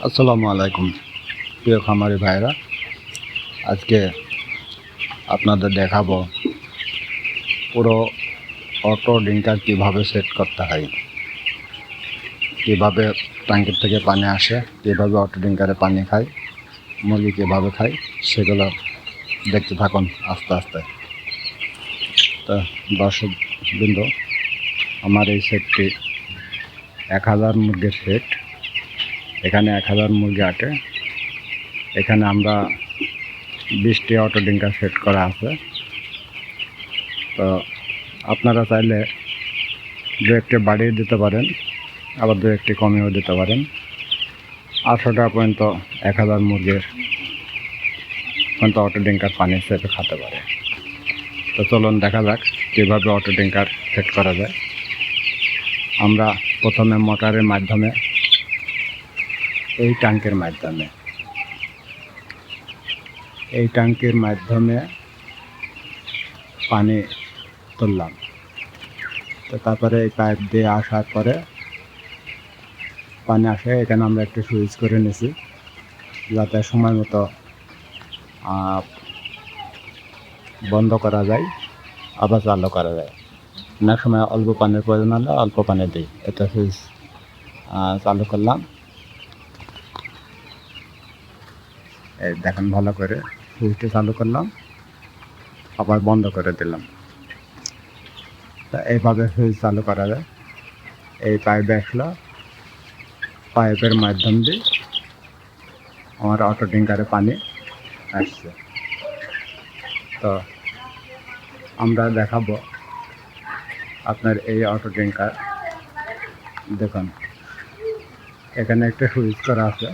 আসসালামু আলাইকুম প্রিয় খামারি ভাইরা, আজকে আপনাদের দেখাবো পুরো অটো ডিঙ্কার কীভাবে সেট করতে হয়, কীভাবে ট্যাঙ্কের থেকে পানি আসে, কীভাবে অটো ডিঙ্কারে পানি খায়, মুরগি কীভাবে খায়, সেগুলো দেখতে থাকুন আস্তে আস্তে। তো দর্শকবৃন্দ, আমার এই সেটটি 1000 মুরগির সেট। এখানে 1000 মুরগি আটে। এখানে আমরা 20টি অটো ডিঙ্কার সেট করা আছে। তো আপনারা চাইলে দু একটি বাড়িয়ে দিতে পারেন, আবার দু একটি কমেও দিতে পারেন। 800 টাকা পর্যন্ত 1000 মুরগির পর্যন্ত অটো ডিঙ্কার পানি সেটে খেতে পারে। তো চলুন দেখা যাক কীভাবে অটো ডিঙ্কার সেট করা যায়। আমরা প্রথমে মোটরের মাধ্যমে এই ট্যাঙ্কের মাধ্যমে পানি তুললাম। তো তারপরে এই পাইপ দিয়ে আসার পরে পানি আসে, এখানে আমরা একটু সুইচ করে নিছি যাতে সময় মতো বন্ধ করা যায়, আবার চালু করা যায়। অনেক সময় অল্প পানির প্রয়োজন হলে অল্প পানি দিই। এটা সুইচ চালু করলাম, এই দেখেন ভালো করে সুইচটা চালু করলাম, আবার বন্ধ করে দিলাম। তা এইভাবে সুইচ চালু করা যায়। এই পাইপে আসলো, পাইপের মাধ্যম দিয়ে আমার অটো ডিঙ্কারে পানি আসছে। তো আমরা দেখাবো আপনার এই অটো ডিঙ্কার। দেখুন এখানে একটা সুইচ করা আছে।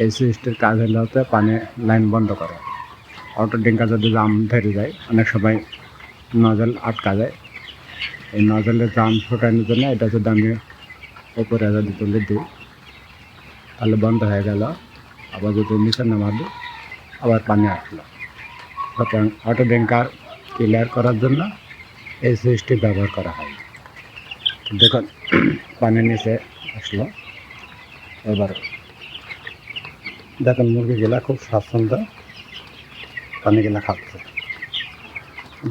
এই সুইচটির কাজ হতে পানি লাইন বন্ধ করা। অটো ডিঙ্কার যদি জাম ধরে যায়, অনেক সময় নজল আটকা যায়। এই নজলের জাম ছোটানোর জন্য এটা যদি আমি উপরে যদি তুলে দিই তাহলে বন্ধ হয়ে গেল। আবার যদি নিচে নামা দিই আবার পানি আসলো। সুতরাং অটো ডিঙ্কার ক্লিয়ার করার জন্য এই সুইচটি ব্যবহার করা হয়। দেখুন পানি নিচে আসলো। এবার দেখুন মুরগিগুলা খুব স্বাচ্ছন্দ্য পানিগুলা খাচ্ছে।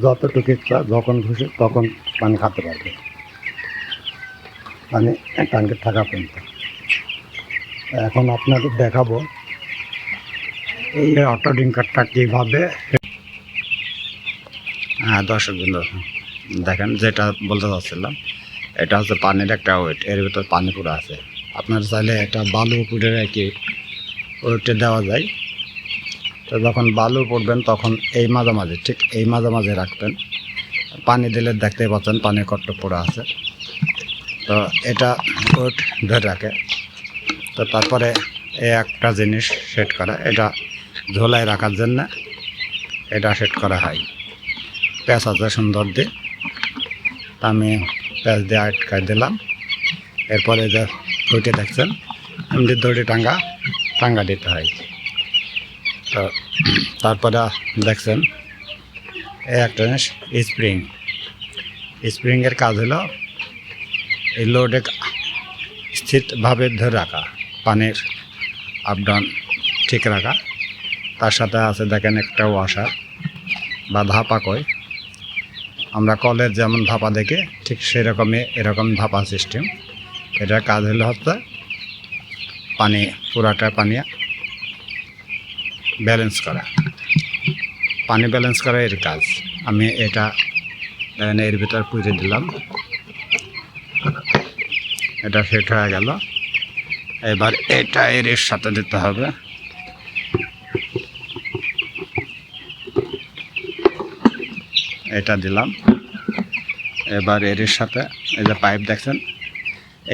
যতটুকু ইচ্ছা যখন খুশি তখন পানি খেতে পারবে, পানি ট্যাঙ্কে থাকা পর্যন্ত। এখন আপনাদের দেখাবো এই অটো ডিঙ্কারটা কীভাবে। হ্যাঁ দর্শকবৃন্দ, দেখেন যেটা বলতে চাচ্ছিলাম, এটা হচ্ছে পানির একটা ওয়েট, এর ভিতর পানি পুরো আছে। আপনার চাইলে এটা বালু উপরে রেখে ওয়েটে দেওয়া যায়। তো যখন বালু পড়বেন তখন এই মাঝামাঝি, ঠিক এই মাঝামাঝি রাখবেন। পানি দিলে দেখতেই পাচ্ছেন পানির কট্ট পড়ে আছে। তো এটা ওয়েট ধরে রাখে। তো তারপরে এই একটা জিনিস সেট করা, এটা ঝোলায় রাখার জন্য এটা সেট করা হয়। প্যাঁচ আছে সুন্দর দিয়ে, তা আমি প্যাঁচ দিয়ে আটকায় দিলাম। এরপরে যে ওইটা দেখছেন এমনি দড়ি টাঙ্গা দিতে হয়। তো তারপরে দেখছেন এই একটা জিনিস স্প্রিংয়ের কাজ হলো এই লোডে স্থিরভাবে ধরে রাখা, পানির আপ ডাউন ঠিক রাখা। তার সাথে আছে দেখেন একটা ওয়াশার বা ধাপা কই, আমরা কলের যেমন ধাপা দেখে ঠিক সেরকমই এরকম ধাপা সিস্টেম। এটার কাজ হলো হচ্ছে পানি পুরাটা পানি ব্যালেন্স করা, পানি ব্যালেন্স করা এর কাজ। আমি এটা এর ভিতর পুড়ে দিলাম, এটা সেট হয়ে গেল। এবার এটা এর সাথে দিতে হবে। এটা দিলাম। এবার এর সাথে এই যে পাইপ দেখছেন,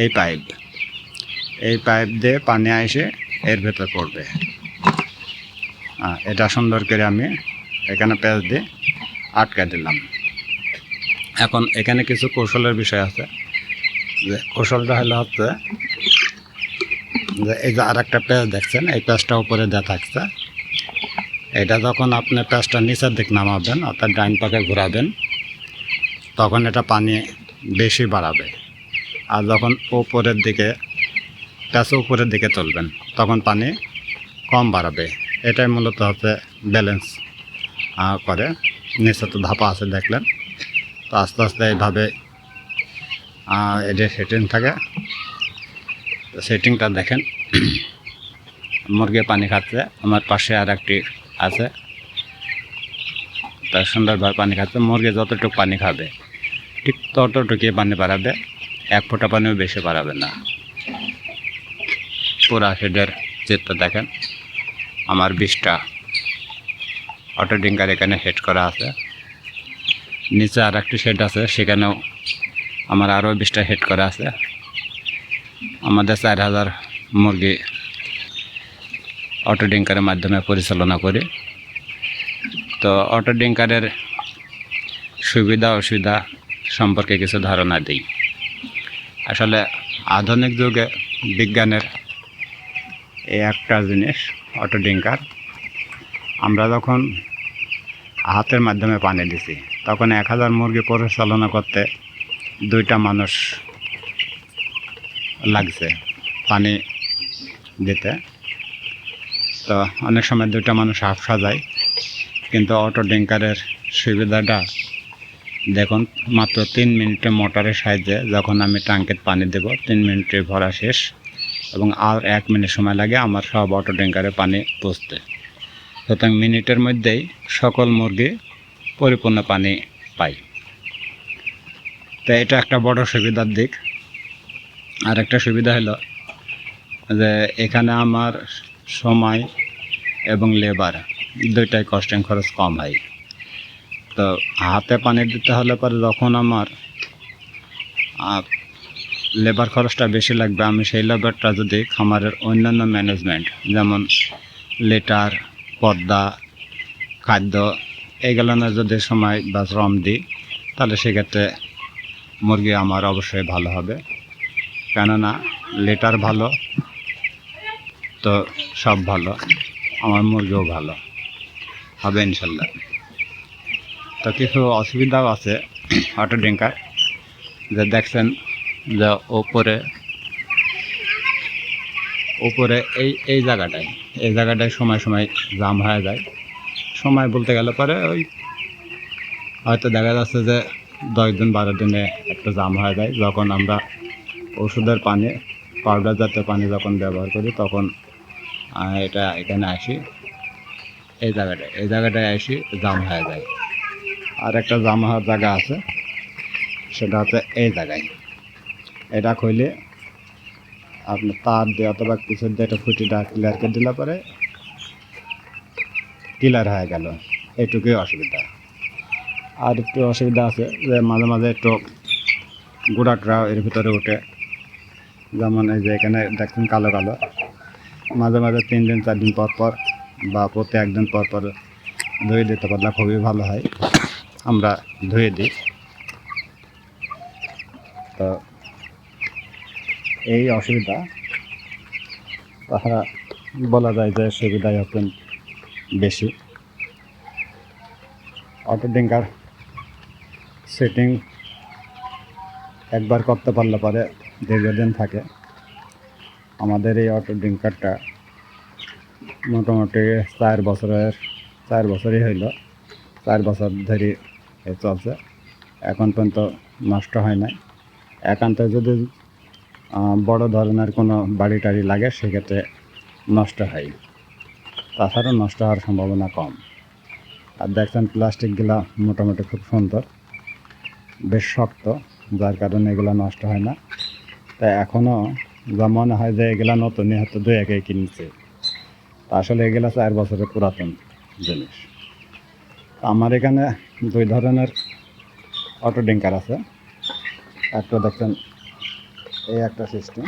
এই পাইপ দিয়ে পানি এসে এর ভেতর পড়বে। এটা সুন্দর করে আমি এখানে প্যাচ দিয়ে আটকে দিলাম। এখন এখানে কিছু কৌশলের বিষয় আছে। যে কৌশলটা হলো হচ্ছে যে এই যে আর একটা প্যাচ দেখছেন, এই প্যাচটা উপরে দেওয়া থাকছে। এটা যখন আপনি প্যাচটা নিচের দিক নামাবেন অর্থাৎ ডাইন পাকে ঘোরাবেন, তখন এটা পানি বেশি বাড়াবে। আর যখন উপরের দিকে প্যাচও উপরের দিকে চলবেন, তখন পানি কম বাড়াবে। এটাই মূলত হচ্ছে ব্যালেন্স করে। নিচে তো ধাপা আছে দেখলেন, তো আস্তে আস্তে এইভাবে এটা সেটিং থাকে। তো সেটিংটা দেখেন, মুরগি পানি খাচ্ছে, আমার পাশে আর একটি আছে, তার সুন্দরভাবে পানি খাচ্ছে। মুরগি যতটুকু পানি খাবে ঠিক ততটুকুই পানি বাড়াবে, 1 ফোঁটা পানিও বেশি বাড়াবে না। পুরা শেডের চিত্র দেখেন, আমার 20টা অটো ডিঙ্কার এখানে হেড করা আছে। নিচে আর একটি শেড আছে, সেখানেও আমার আরও 20টা হেড করা আছে। আমাদের 4000 মুরগি অটো ডিঙ্কারের মাধ্যমে পরিচালনা করি। তো অটো ডিঙ্কারের সুবিধা অসুবিধা সম্পর্কে কিছু ধারণা দিই। আসলে আধুনিক যুগে বিজ্ঞানের এই একটা জিনিস অটো ডিঙ্কার, আমরা যখন হাতের মাধ্যমে পানি দিছি তখন 1000 মুরগি পরিচালনা করতে 2টা মানুষ লাগছে পানি দিতে। তো অনেক সময় 2টা মানুষ হাফসা যায়, কিন্তু অটো ডিঙ্কারের সুবিধাটা দেখুন, মাত্র 3 মিনিটে মোটরের সাহায্যে যখন আমি ট্যাঙ্কের পানি দেব 3 মিনিটে ভরা শেষ, এবং আর 1 মিনিট সময় লাগে আমার সব অটো ডিঙ্কারে পানি পৌঁছতে। সুতরাং মিনিটের মধ্যেই সকল মুরগি পরিপূর্ণ পানি পায়। তো এটা একটা বড় সুবিধার দিক। আর একটা সুবিধা হলো যে এখানে আমার সময় এবং লেবার 2টাই কস্টিং খরচ কম হয়। তো হাতে পানি দিতে হলে পরে যখন আমার লেবার খরচটা বেশি লাগবে, আমি সেই লেবারটা যদি খামারের অন্যান্য ম্যানেজমেন্ট যেমন লিটার, পর্দা, খাদ্য এইগুলোর যদি সময় বা শ্রম দিই, তাহলে সেক্ষেত্রে মুরগি আমার অবশ্যই ভালো হবে। কেননা লিটার ভালো তো সব ভালো, আমার মুরগিও ভালো হবে ইনশাল্লাহ। তো কিছু অসুবিধাও আছে অটো ডিঙ্কার, যে দেখছেন যে উপরে এই জায়গাটায় সময় সময় জাম হয়ে যায়। সময় বলতে গেলে পরে ওই হয়তো দেখা যাচ্ছে যে 10 দিন 12 দিনে একটা জাম হয়ে যায়। যখন আমরা ওষুধের পানি, পাউডার জাতীয় পানি যখন ব্যবহার করি, তখন এটা এখানে আসি, এই জায়গাটায় আসি জাম হয়ে যায়। আর একটা জাম হওয়ার জায়গা আছে, সেটা হচ্ছে এই জায়গায়। এটা খুলে আপনি তার দিয়ে অথবা কিছু দিয়ে একটা ফুটিটা ক্লিয়ার করে দিলে পরে ক্লিয়ার হয়ে গেল। এইটুকুই অসুবিধা। আর একটু অসুবিধা আছে যে মাঝে মাঝে একটু গোড়াটা এর ভিতরে ওঠে, যেমন এই যে এখানে দেখছেন কালো কালো, মাঝে মাঝে 3 দিন 4 দিন পর পর বা প্রতি 1 দিন পর পর ধুয়ে দিতে পারলে খুবই ভালো হয়। আমরা ধুয়ে দিই। তো এই অসুবিধা, তাছাড়া বলা যায় যে সুবিধাই হচ্ছে বেশি। অটো ডিঙ্কার সেটিং একবার করতে পারলে পরে দীর্ঘদিন থাকে। আমাদের এই অটো ডিঙ্কারটা মোটামুটি 4 বছরই হইল, 4 বছর ধরে চলছে, এখন পর্যন্ত নষ্ট হয় নাই। একান্ত যদি বড় ধরনের কোনো বাড়ি টাড়ি লাগে সেক্ষেত্রে নষ্ট হয়, তাছাড়া নষ্ট হওয়ার সম্ভাবনা কম। আর দেখছেন প্লাস্টিকগুলা মোটামুটি খুব সুন্দর, বেশ শক্ত, যার কারণে এগুলো নষ্ট হয় না। তাই এখনও যা মনে হয় যে এগুলা নতুনই হয়তো 2-1 কিনছে, আসলে এগুলো 4 বছরের পুরাতন জিনিস। আমার এখানে 2 ধরনের অটো ডিঙ্কার আছে। একটা দেখছেন এই একটা সিস্টেম,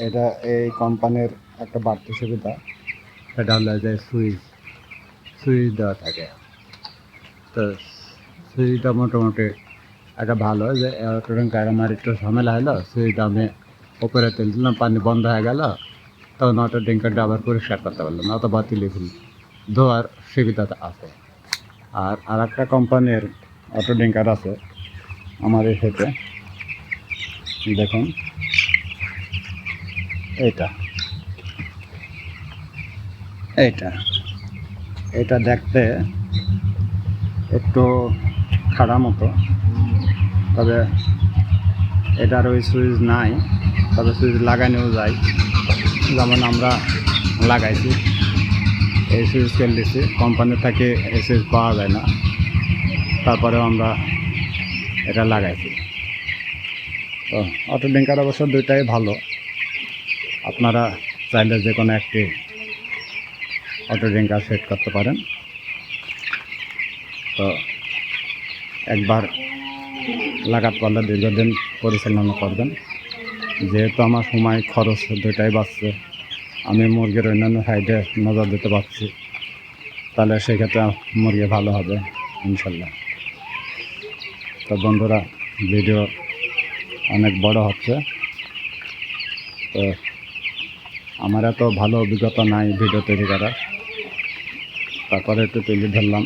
এটা এই কোম্পানির একটা বাড়তি সুবিধা, সেটা হলো যে সুইচ দেওয়া থাকে। তো সুইচটা মোটামুটি একটা ভালো, যে অটো ডিঙ্কার আমার একটু ঝামেলা হলো, সুইচটা আমি উপরে তুলে দিলাম, পানি বন্ধ হয়ে গেল, তখন অটো ডিঙ্কারটা আবার পরিষ্কার করতে পারলাম, অথবা তুলে ফেলি, ধোয়ার সুবিধাটা আছে। আর একটা কোম্পানির অটো ডিঙ্কার আছে আমার এই ক্ষেত্রে, দেখুন এইটা এইটা এটা দেখতে একটু খাড়া মতো, তবে এটার ওই সুইচ নাই, তবে সুইচ লাগানোও যায়, যেমন আমরা লাগাইছি। এই সুইচ দিচ্ছি, কোম্পানি থেকে এই সুইচ পাওয়া যায় না, তারপরেও আমরা এটা লাগাইছি। তো অটো ডিঙ্কার অবশ্য দুইটাই ভালো, আপনারা চাইলে যে কোনো একটি অটো ডিঙ্কার সেট করতে পারেন। তো একবার লাগাতে পারলে দীর্ঘদিন পরিচালনা করবেন। যেহেতু আমার সময় খরচ দুইটাই বাঁচছে, আমি মুরগির অন্যান্য সাইডে নজর দিতে পারছি, তাহলে সেক্ষেত্রে মুরগি ভালো হবে ইনশাল্লাহ। তো বন্ধুরা, ভিডিও অনেক বড় হচ্ছে, তো আমার এত ভালো অভিজ্ঞতা নাই ভিডিও তৈরি করার, তারপরে একটু তুলে ধরলাম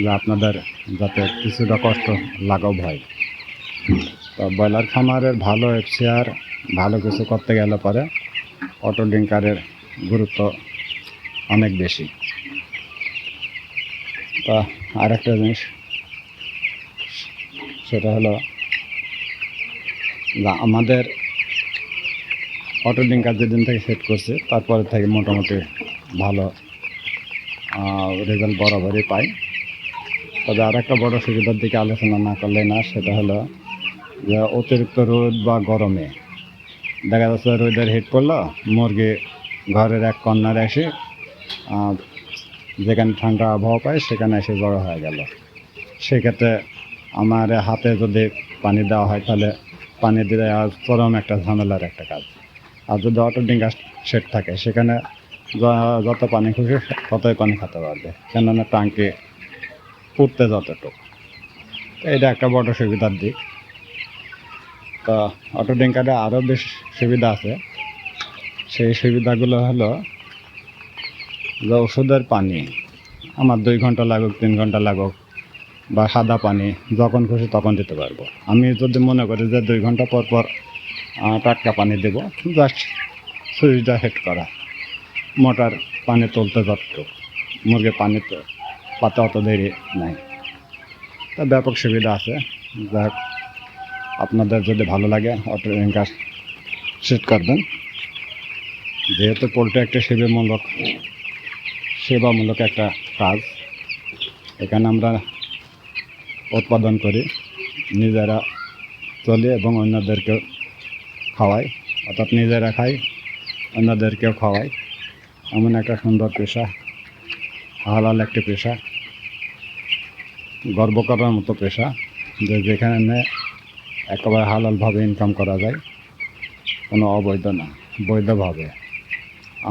যে আপনাদের যাতে কিছুটা কষ্ট লাঘব হয়। তো ব্রয়লার খামারের ভালো এফসিআর ভালো কিছু করতে গেলে পরে অটো ডিঙ্কারের গুরুত্ব অনেক বেশি। তা আরেকটা জিনিস, সেটা হলো আমাদের অটো ডিঙ্কার যেদিন থেকে সেট করছে তারপরে থেকে মোটামুটি ভালো রেজাল্ট বরাবরই পাই। তবে আর একটা বড় সুবিধার দিকে আলোচনা না করলে না, সেটা হলো যে অতিরিক্ত রোদ বা গরমে দেখা যাচ্ছে রোদের হিট পড়লো, মুরগি ঘরের এক কর্নারে এসে যেখানে ঠান্ডা আবহাওয়া পায় সেখানে এসে জড়ো হয়ে গেল। সেক্ষেত্রে আমার হাতে যদি পানি দেওয়া হয়, তাহলে পানি দিলে আর চরম একটা ঝামেলার একটা কাজ। আর যদি অটো ডিঙ্কার সেট থাকে, সেখানে যত পানি খুশি ততই পানি খেতে পারবে, কেননা টাঙ্কি পুড়তে যতটুকু। এটা একটা বড় সুবিধার দিক। তো অটো ডিঙ্কারে আরও বেশ সুবিধা আছে। সেই সুবিধাগুলো হলো যে ওষুধের পানি আমার 2 ঘন্টা লাগুক 3 ঘন্টা লাগুক, বা সাদা পানি যখন খুশি তখন দিতে পারবো। আমি যদি মনে করি যে 2 ঘন্টা পর পর টাটকা পানি দেবো, জাস্ট সুইচটা হিট করা, মোটর পানি তুলতে যতটুকু, মুরগির পানিতে পাতে অত দেরি নাই। তা ব্যাপক সুবিধা আছে। যাক, আপনাদের যদি ভালো লাগে অটো ডিঙ্কার সেট করবেন। যেহেতু পোলট্রি একটা সেবামূলক একটা কাজ, এখানে আমরা উৎপাদন করি, নিজেরা চলি এবং অন্যদেরকেও খাওয়াই, অর্থাৎ নিজেরা খাই, অন্যদেরকেও খাওয়াই। এমন একটা সুন্দর পেশা, হালাল একটি পেশা, গর্ব করার মতো পেশা, যে যেখানে একেবারে হালালভাবে ইনকাম করা যায়, কোনো অবৈধ না, বৈধভাবে।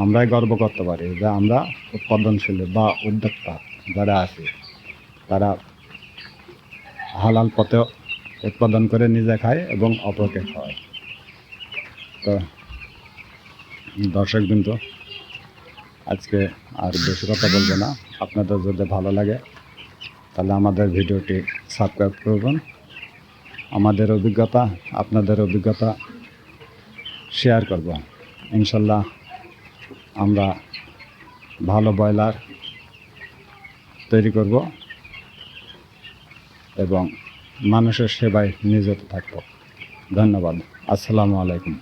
আমরাই গর্ব করতে পারি যে আমরা উৎপাদনশীল বা উদ্যোক্তা যারা আছি, তারা হালাল পথে উৎপাদন করে নিজে খায় এবং অপরকে খাওয়ায়। তো দর্শকবৃন্দ, আজকে আর বেশি কথা বলবো না। আপনাদের যদি ভালো লাগে তাহলে আমাদের ভিডিওটি সাবস্ক্রাইব করবেন। আমাদের অভিজ্ঞতা, আপনাদের অভিজ্ঞতা শেয়ার করব। ইনশাল্লাহ আমরা ভালো ব্রয়লার তৈরি করব এবং মানুষের সেবায় নিয়োজিত থাকব। ধন্যবাদ। আসসালামু আলাইকুম।